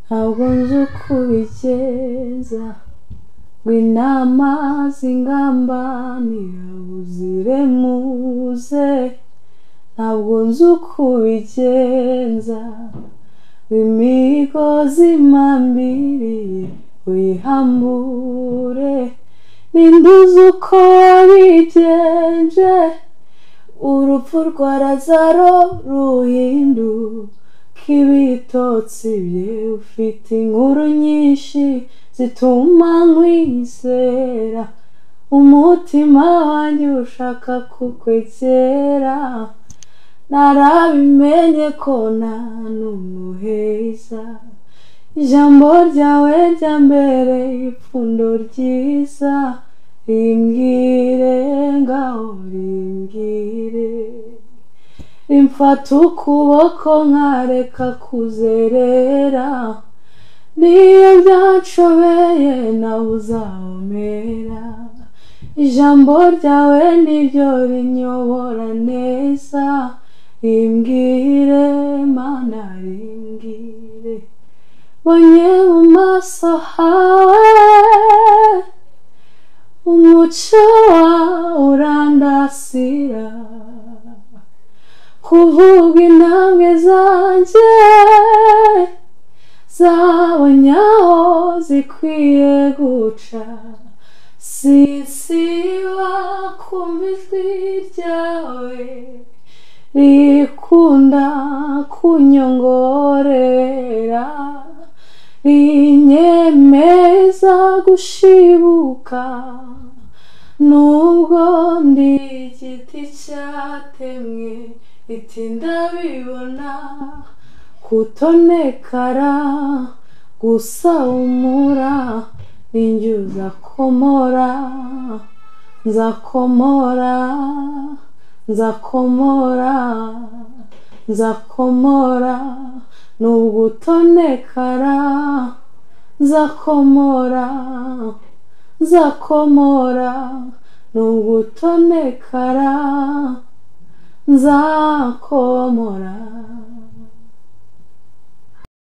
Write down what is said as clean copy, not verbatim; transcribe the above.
ntabwo nzi uko ubigenza ngo inama zingambanira uziremuze, ntabwo nzi uko ubigenza ngo imigozi impambiriye uyihambure, ninde uzi uko wabigenje urupfu rwa Lazaro ruhinduka ibitotsi bye, ufite inkuru nyinshi zituma nkwizera, umutima wanjye ushaka kukwegera, narabimenye ko nta n'umuheza, ijambo ryawe ryambereye ipfundo ryiza, rimbwire ngaho rimbwire, rimfata ukuboko nkareka kuzerera, niyo byanshobeye nawe uzahomera, ijambo ryawe niryo rinyobora neza, rimbwire Mana rimbwire, bonye mu maso hawe umuco wawe urandasira, kuvuga intambwe zanjye zabonye aho zikwiye guca, sinsiba kumva ijwi ryawe rikunda kunyongorera, rinyemeza gushibuka nubwo ndi igiti cyatemwe, iti ndabibona kutonekara gusa humura, ninjye uzakomora, nzakomora nzakomora nzakomora nubwo utonekara, nzakomora nzakomora nubwo utonekara, nzakomora.